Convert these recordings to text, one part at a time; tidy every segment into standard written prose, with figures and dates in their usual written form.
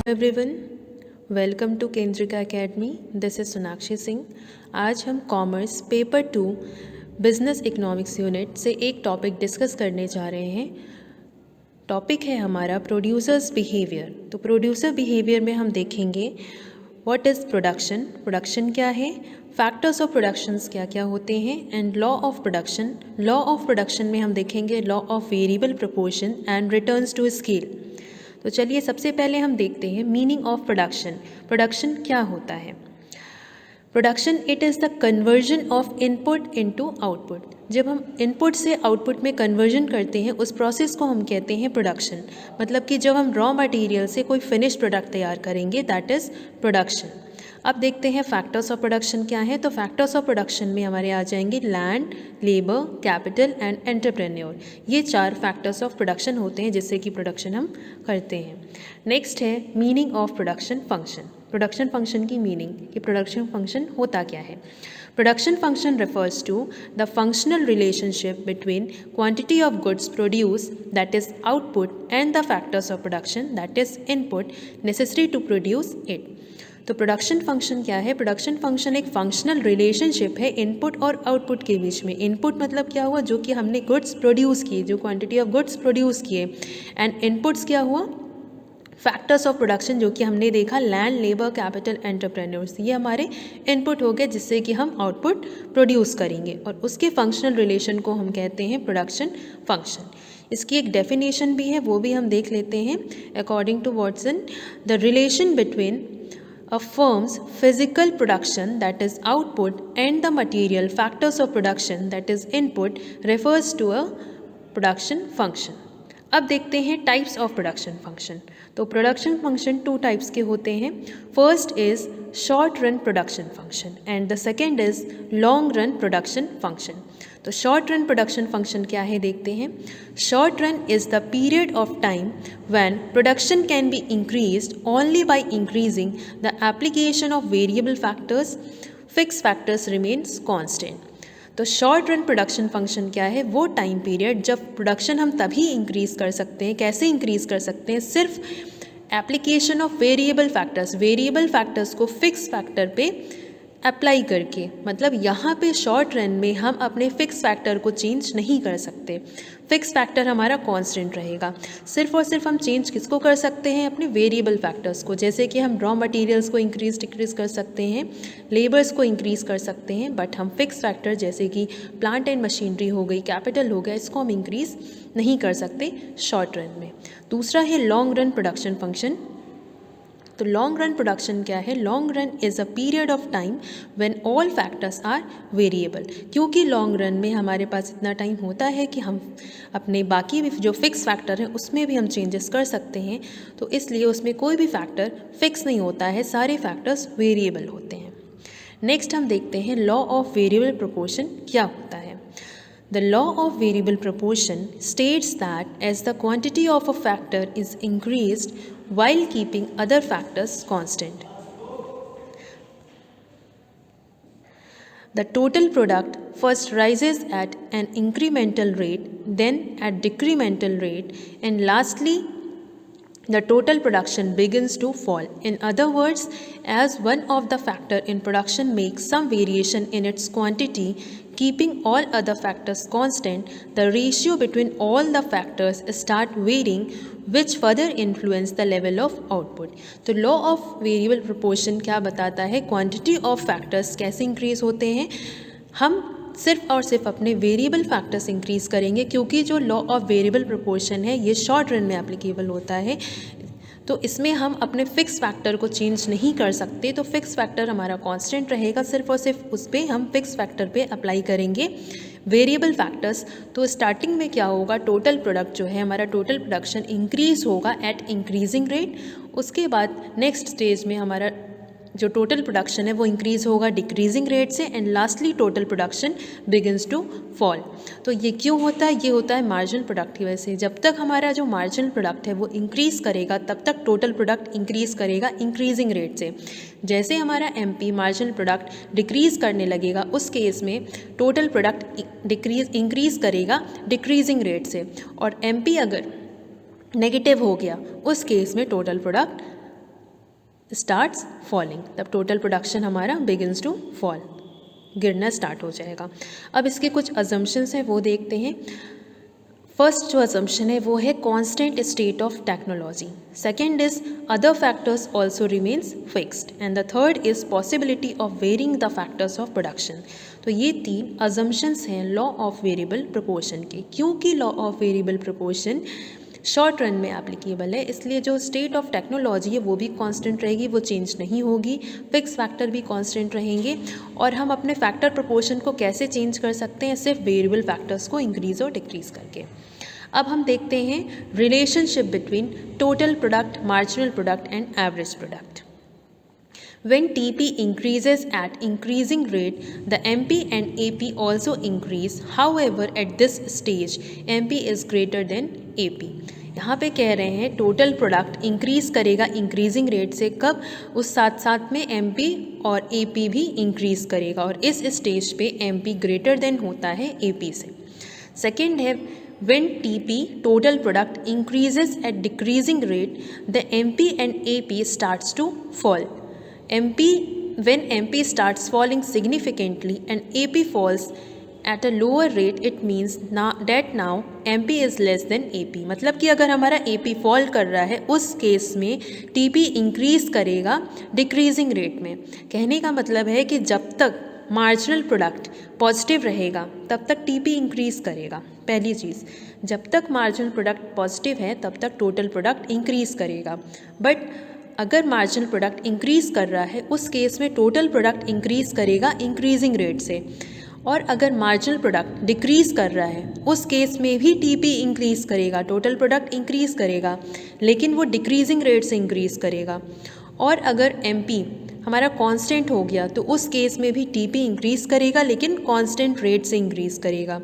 Everyone, welcome to Kendrika academy. This is Sonakshi Singh. आज हम commerce paper 2 business economics unit से एक टॉपिक डिस्कस करने जा रहे हैं। टॉपिक है हमारा प्रोड्यूसर्स बिहेवियर। तो प्रोड्यूसर बिहेवियर में हम देखेंगे व्हाट इज़ प्रोडक्शन, प्रोडक्शन क्या है, फैक्टर्स ऑफ प्रोडक्शंस क्या क्या होते हैं, and law of production. Law of production में हम देखेंगे law of variable proportion and returns to scale. तो चलिए सबसे पहले हम देखते हैं मीनिंग ऑफ प्रोडक्शन। प्रोडक्शन क्या होता है? Production it is the conversion of input into output. जब हम इनपुट से आउटपुट में कन्वर्जन करते हैं उस प्रोसेस को हम कहते हैं प्रोडक्शन। मतलब कि जब हम रॉ मटेरियल से कोई फिनिश प्रोडक्ट तैयार करेंगे, दैट इज़ प्रोडक्शन। अब देखते हैं फैक्टर्स ऑफ प्रोडक्शन क्या है। तो फैक्टर्स ऑफ प्रोडक्शन में हमारे आ जाएंगे land, labour, capital and entrepreneur. ये 4 फैक्टर्स ऑफ प्रोडक्शन होते हैं जिससे कि प्रोडक्शन हम करते हैं। नेक्स्ट है meaning of production function. Production function की मीनिंग कि प्रोडक्शन फंक्शन होता क्या है। Production function refers to the functional relationship between quantity of goods produced, that is output, and the factors of production, that is input, necessary to produce it. तो production function क्या है? Production function एक functional relationship है input और output के बीच में। Input मतलब क्या हुआ? जो कि हमने गुड्स प्रोड्यूस किए, जो क्वांटिटी ऑफ गुड्स प्रोड्यूस किए, एंड इनपुट्स क्या हुआ? फैक्टर्स ऑफ प्रोडक्शन, जो कि हमने देखा लैंड, लेबर, कैपिटल, एंटरप्रेन्योर्स। ये हमारे इनपुट हो गए जिससे कि हम आउटपुट प्रोड्यूस करेंगे, और उसके फंक्शनल रिलेशन को हम कहते हैं प्रोडक्शन फंक्शन। इसकी एक डेफिनेशन भी है, वो भी हम देख लेते हैं। According to Watson, the relation between a firm's physical production, that is output, and the material factors of production, that is input, refers to a production function. अब देखते हैं टाइप्स ऑफ प्रोडक्शन फंक्शन। तो production function 2 types के होते हैं। First is short run production function and the second is long run production function. तो short run production function क्या है देखते हैं। Short run is the period of time when production can be increased only by increasing the application of variable factors, fix factors remains constant. तो short run production function क्या है? वो time period जब production हम तभी increase कर सकते हैं। कैसे इंक्रीज़ कर सकते हैं? सिर्फ application of variable factors, variable factors को फिक्स फैक्टर पे अप्लाई करके। मतलब यहाँ पे शॉर्ट रन में हम अपने फिक्स फैक्टर को चेंज नहीं कर सकते। फिक्स फैक्टर हमारा कांस्टेंट रहेगा। सिर्फ और सिर्फ हम चेंज किसको कर सकते हैं? अपने वेरिएबल फैक्टर्स को। जैसे कि हम रॉ मटेरियल्स को इंक्रीज डिक्रीज कर सकते हैं, लेबर्स को इंक्रीज कर सकते हैं, बट हम फिक्स फैक्टर जैसे कि प्लांट एंड मशीनरी हो गई, कैपिटल हो गया, इसको हम इंक्रीज नहीं कर सकते शॉर्ट रन में। दूसरा है लॉन्ग रन प्रोडक्शन फंक्शन। तो लॉन्ग रन प्रोडक्शन क्या है? Long run is a period of time when all factors are variable. क्योंकि लॉन्ग रन में हमारे पास इतना टाइम होता है कि हम अपने बाकी भी जो फिक्स फैक्टर हैं उसमें भी हम चेंजेस कर सकते हैं। तो इसलिए उसमें कोई भी फैक्टर फिक्स नहीं होता है, सारे फैक्टर्स वेरिएबल होते हैं। नेक्स्ट हम देखते हैं लॉ ऑफ वेरिएबल प्रोपोर्शन क्या होता है। The law of variable proportion states that as the quantity of a factor is increased while keeping other factors constant, the total product first rises at an incremental rate, then at decremental rate, and lastly the total production begins to fall. In other words, as one of the factor in production makes some variation in its quantity, keeping all other factors constant, the ratio between all the factors start varying, which further influence the level of output. तो law of variable proportion क्या बताता है? quantity of factors कैसे increase होते हैं? हम सिर्फ और सिर्फ अपने वेरिएबल फैक्टर्स इंक्रीज करेंगे, क्योंकि जो लॉ ऑफ वेरिएबल प्रोपोर्शन है ये शॉर्ट रन में एप्लीकेबल होता है। तो इसमें हम अपने फिक्स फैक्टर को चेंज नहीं कर सकते। तो फिक्स फैक्टर हमारा कांस्टेंट रहेगा, सिर्फ और सिर्फ उस पर हम फिक्स फैक्टर पे अप्लाई करेंगे वेरिएबल फैक्टर्स। तो स्टार्टिंग में क्या होगा? टोटल प्रोडक्ट जो है हमारा टोटल प्रोडक्शन इंक्रीज होगा एट इंक्रीजिंग रेट। उसके बाद नेक्स्ट स्टेज में हमारा जो टोटल प्रोडक्शन है वो इंक्रीज़ होगा डिक्रीजिंग रेट से, and lastly total production begins to fall. तो ये क्यों होता है? ये होता है मार्जिनल प्रोडक्ट की वजह से। जब तक हमारा जो मार्जिनल प्रोडक्ट है वो इंक्रीज़ करेगा तब तक टोटल प्रोडक्ट इंक्रीज़ करेगा इंक्रीजिंग रेट से। जैसे हमारा एमपी मार्जिनल प्रोडक्ट डिक्रीज़ करने लगेगा उस केस में टोटल प्रोडक्ट इंक्रीज़ करेगा डिक्रीजिंग रेट से, और एमपी अगर नेगेटिव हो गया उस केस में टोटल प्रोडक्ट स्टार्ट्स फॉलिंग, तब टोटल प्रोडक्शन हमारा बिगिन्स टू फॉल, गिरना स्टार्ट हो जाएगा। अब इसके कुछ अजम्पशंस हैं वो देखते हैं। फर्स्ट जो असम्पशन है वो है constant state of technology, second is other factors also remains fixed and the third is possibility of varying the factors of production. तो ये 3 असम्पशंस हैं लॉ ऑफ वेरिएबल प्रोपोर्शन के। क्योंकि law of variable proportion short run में applicable है, इसलिए जो state of technology है वो भी कांस्टेंट रहेगी, वो चेंज नहीं होगी, फिक्स फैक्टर भी कांस्टेंट रहेंगे। और हम अपने फैक्टर प्रोपोर्शन को कैसे चेंज कर सकते हैं? सिर्फ वेरिएबल फैक्टर्स को इंक्रीज और डिक्रीज करके। अब हम देखते हैं relationship between total product, marginal product and average product. When TP increases at increasing rate, the MP and AP also increase. However, at this stage, MP is greater than AP. यहाँ पे कह रहे हैं टोटल प्रोडक्ट इंक्रीज़ करेगा increasing rate से, कब? उस साथ साथ में MP और AP भी इंक्रीज़ करेगा, और इस स्टेज पे MP ग्रेटर देन होता है AP से। सेकेंड है when TP total product increases at decreasing rate, the MP and AP starts to fall. When MP starts falling significantly and AP falls at a lower rate, it means that now MP is less than AP. मतलब कि अगर हमारा AP fall कर रहा है उस केस में TP इंक्रीज करेगा डिक्रीजिंग रेट में। कहने का मतलब है कि जब तक मार्जिनल प्रोडक्ट पॉजिटिव रहेगा तब तक टीपी इंक्रीज़ करेगा। पहली चीज़, जब तक मार्जिनल प्रोडक्ट पॉजिटिव है तब तक टोटल प्रोडक्ट इंक्रीज़ करेगा। बट अगर मार्जिनल प्रोडक्ट इंक्रीज़ कर रहा है उस केस में टोटल प्रोडक्ट इंक्रीज़ करेगा इंक्रीजिंग रेट से, और अगर मार्जिनल प्रोडक्ट डिक्रीज़ कर रहा है उस केस में भी टीपी इंक्रीज़ करेगा, टोटल प्रोडक्ट इंक्रीज़ करेगा लेकिन वो डिक्रीजिंग रेट से इंक्रीज़ करेगा। और अगर एमपी हमारा कांस्टेंट हो गया तो उस केस में भी टीपी इंक्रीज़ करेगा लेकिन कांस्टेंट रेट से इंक्रीज़ करेगा।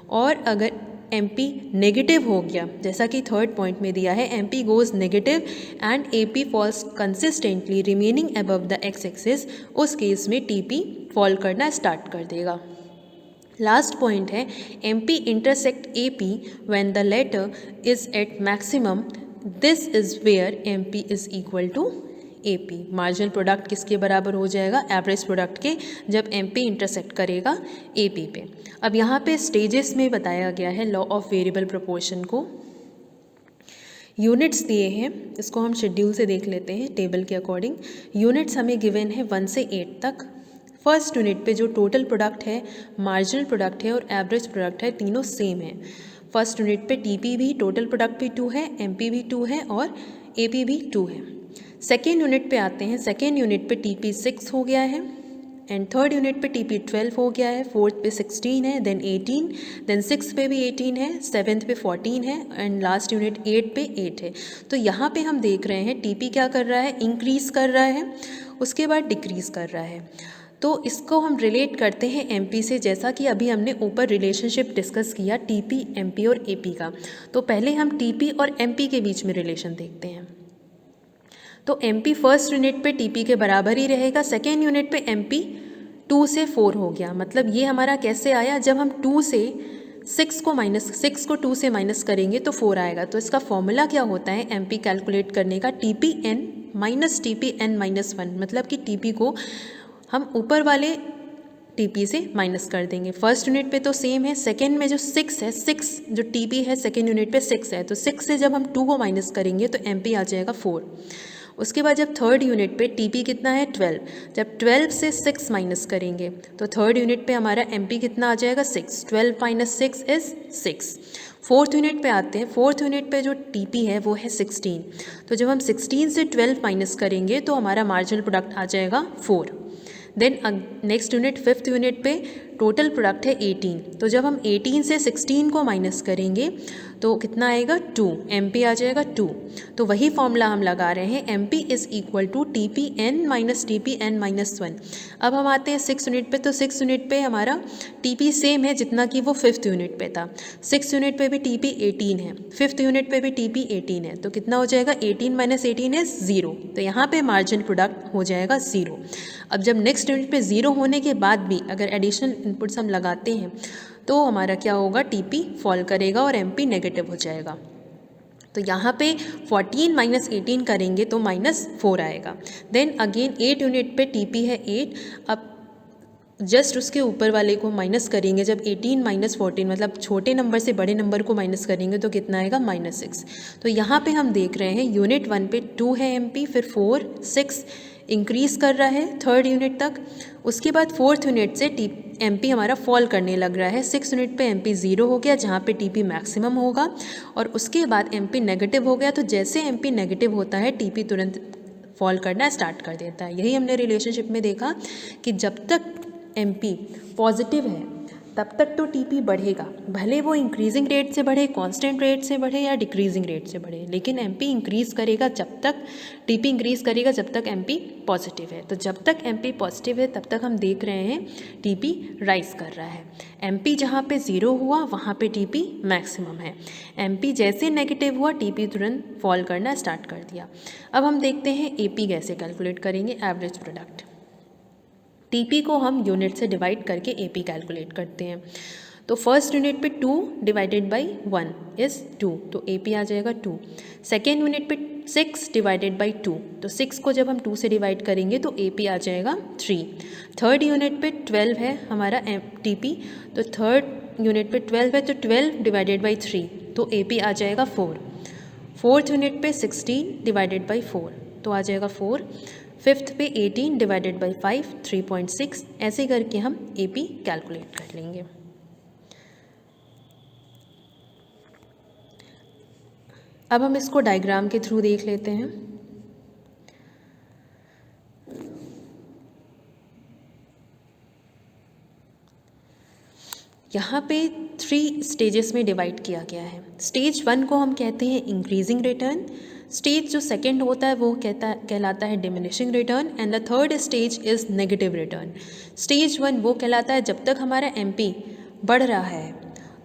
और अगर एमपी नेगेटिव हो गया, जैसा कि थर्ड पॉइंट में दिया है, MP goes negative and AP falls consistently remaining above the X axis, उस केस में टीपी फॉल करना स्टार्ट कर देगा। लास्ट पॉइंट है MP intersect AP when the latter is at maximum, this is where MP is equal to AP। Marginal product किसके बराबर हो जाएगा? एवरेज प्रोडक्ट के, जब MP इंटरसेक्ट करेगा AP पे। अब यहाँ पे स्टेजेस में बताया गया है लॉ ऑफ वेरिएबल प्रोपोर्शन को। यूनिट्स दिए हैं, इसको हम शेड्यूल से देख लेते हैं टेबल के अकॉर्डिंग। यूनिट्स हमें गिवन है 1 से 8 तक। फर्स्ट यूनिट पे जो टोटल प्रोडक्ट है, मार्जिनल प्रोडक्ट है और एवरेज प्रोडक्ट है, तीनों सेम है। फर्स्ट यूनिट पे TP भी, टोटल प्रोडक्ट भी 2 है, MP भी 2 है और AP भी 2 है। सेकेंड यूनिट पे आते हैं। सेकेंड यूनिट पे TP 6 हो गया है एंड थर्ड यूनिट पे TP 12 हो गया है, फोर्थ पे 16 है, देन 18, देन सिक्स पे भी 18 है, सेवन्थ पे 14 है एंड लास्ट यूनिट 8 पे 8 है। तो यहाँ पे हम देख रहे हैं TP क्या कर रहा है? इंक्रीज़ कर रहा है, उसके बाद डिक्रीज़ कर रहा है। तो इसको हम रिलेट करते हैं MP से, जैसा कि अभी हमने ऊपर रिलेशनशिप डिस्कस किया TP, MP और AP का। तो पहले हम TP और MP के बीच में रिलेशन देखते हैं। तो MP फर्स्ट यूनिट पे TP के बराबर ही रहेगा। सेकेंड यूनिट पे MP 2 से 4 हो गया। मतलब ये हमारा कैसे आया? जब हम 2 से 6 को 2 से माइनस करेंगे तो 4 आएगा। तो इसका फॉर्मूला क्या होता है MP कैलकुलेट करने का? TPn minus TPn minus 1। मतलब कि TP को हम ऊपर वाले TP से माइनस कर देंगे। फर्स्ट यूनिट पे तो सेम है, सेकेंड में जो 6 है, 6 जो TP है सेकेंड यूनिट पे 6 है, तो 6 से जब हम 2 को माइनस करेंगे तो MP आ जाएगा 4। उसके बाद जब थर्ड यूनिट पे TP कितना है? 12। जब 12 से 6 माइनस करेंगे तो थर्ड यूनिट पे हमारा MP कितना आ जाएगा? 6। 12 माइनस 6 इज़ 6। फोर्थ यूनिट पे आते हैं। फोर्थ यूनिट पे जो TP है वो है 16। तो जब हम 16 से 12 माइनस करेंगे तो हमारा मार्जिनल प्रोडक्ट आ जाएगा 4। Then next unit, fifth unit पे टोटल प्रोडक्ट है 18। तो जब हम 18 से 16 को माइनस करेंगे तो कितना आएगा? 2। MP आ जाएगा 2। तो वही फॉर्मूला हम लगा रहे हैं, MP is equal to TPn minus TPn minus 1। अब हम आते हैं 6 यूनिट पे। तो 6 यूनिट पे हमारा TP सेम है जितना कि वो फिफ्थ यूनिट पे था। 6 यूनिट पे भी TP 18 है, फिफ्थ यूनिट पे भी TP 18 है। तो कितना हो जाएगा? 18 माइनस 18 इज़ 0। तो यहाँ पे मार्जिन प्रोडक्ट हो जाएगा 0। अब जब नेक्स्ट यूनिट पे 0 होने के बाद भी अगर एडिशनल इनपुट्स हम लगाते हैं तो हमारा क्या होगा? TP फॉल करेगा और MP नेगेटिव हो जाएगा। तो यहाँ पे 14 माइनस 18 करेंगे तो -4 आएगा। देन अगेन 8 यूनिट पे टीपी है 8, अब जस्ट उसके ऊपर वाले को माइनस करेंगे, जब 18 माइनस 14 मतलब छोटे नंबर से बड़े नंबर को माइनस करेंगे तो कितना आएगा -6। तो यहाँ पे हम देख रहे हैं यूनिट 1 पे 2 है एमपी, फिर 4 6 इंक्रीज़ कर रहा है थर्ड यूनिट तक। उसके बाद फोर्थ यूनिट से एमपी हमारा फॉल करने लग रहा है। 6 यूनिट पे एमपी 0 हो गया जहाँ पे टीपी मैक्सिमम होगा, और उसके बाद एमपी नेगेटिव हो गया। तो जैसे एमपी नेगेटिव होता है टीपी तुरंत फॉल करना स्टार्ट कर देता है। यही हमने रिलेशनशिप में देखा कि जब तक एमपी पॉजिटिव है तब तक तो टीपी बढ़ेगा, भले वो इंक्रीजिंग रेट से बढ़े, कांस्टेंट रेट से बढ़े या डिक्रीजिंग रेट से बढ़े, लेकिन एमपी इंक्रीज़ करेगा जब तक, टीपी इंक्रीज़ करेगा जब तक एमपी पॉजिटिव है। तो जब तक एमपी पॉजिटिव है तब तक हम देख रहे हैं टीपी राइज कर रहा है। एमपी जहाँ पे 0 हुआ वहाँ पे टीपी मैक्सिमम है। एमपी जैसे नेगेटिव हुआ टीपी तुरंत फॉल करना स्टार्ट कर दिया। अब हम देखते हैं एपी कैसे कैलकुलेट करेंगे, एवरेज प्रोडक्ट। टीपी को हम यूनिट से डिवाइड करके एपी कैलकुलेट करते हैं। तो फर्स्ट यूनिट पे 2 डिवाइडेड बाई 1 इज़ 2, तो एपी आ जाएगा 2। सेकेंड यूनिट पे 6 डिवाइडेड बाई 2, तो 6 को जब हम 2 से डिवाइड करेंगे तो एपी आ जाएगा 3। थर्ड यूनिट पे 12 है हमारा टीपी, तो थर्ड यूनिट पे 12 है तो 12 डिवाइडेड बाई 3, तो एपी आ जाएगा 4। फोर्थ यूनिट पे 16 डिवाइडेड बाई 4, तो आ जाएगा 4। फिफ्थ पे 18 डिवाइडेड बाई 5 3.6, ऐसे करके हम एपी कैलकुलेट कर लेंगे। अब हम इसको डायग्राम के थ्रू देख लेते हैं। यहाँ पे 3 स्टेजेस में डिवाइड किया गया है। स्टेज 1 को हम कहते हैं इंक्रीजिंग रिटर्न, स्टेज जो सेकंड होता है वो कहलाता है diminishing return, and the third stage is negative return. Stage 1 वो कहलाता है जब तक हमारा एमपी बढ़ रहा है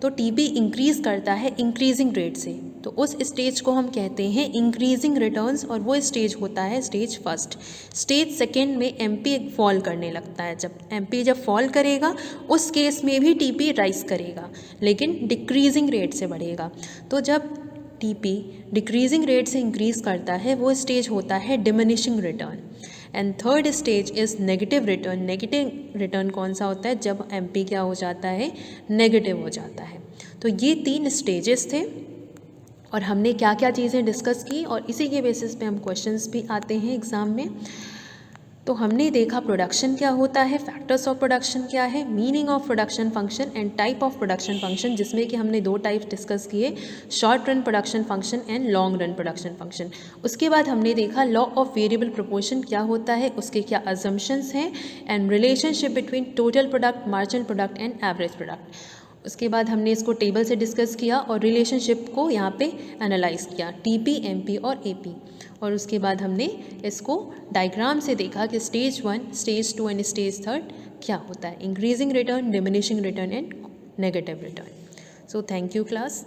तो टीपी इंक्रीज़ करता है इंक्रीजिंग रेट से, तो उस स्टेज को हम कहते हैं इंक्रीजिंग रिटर्न्स, और वो स्टेज होता है स्टेज फर्स्ट। स्टेज सेकेंड में एमपी फॉल करने लगता है। जब एमपी जब फॉल करेगा उस केस में भी टीपी राइज करेगा, लेकिन डिक्रीजिंग रेट से बढ़ेगा। तो जब टीपी डिक्रीजिंग रेट से इंक्रीज़ करता है वो स्टेज होता है diminishing return. And third stage is negative return. Negative return कौन सा होता है, जब एमपी क्या हो जाता है, नेगेटिव हो जाता है। तो ये 3 स्टेजेस थे और हमने क्या क्या चीज़ें डिस्कस की, और इसी के बेसिस पे हम क्वेश्चंस भी आते हैं एग्ज़ाम में। तो हमने देखा प्रोडक्शन क्या होता है, फैक्टर्स ऑफ प्रोडक्शन क्या है, meaning of production function and type of production function, जिसमें कि हमने 2 टाइप डिस्कस किए, short run production function and long run production function. उसके बाद हमने देखा लॉ ऑफ वेरिएबल प्रोपोर्शन क्या होता है, उसके क्या अजम्पशंस हैं, and relationship between total product, marginal product and average product. उसके बाद हमने इसको टेबल से डिस्कस किया और रिलेशनशिप को यहाँ पे एनालाइज किया, टीपी, एमपी और एपी। और उसके बाद हमने इसको डायग्राम से देखा कि स्टेज 1, स्टेज 2 एंड स्टेज 3 क्या होता है, increasing return, diminishing return and negative return. So thank you class.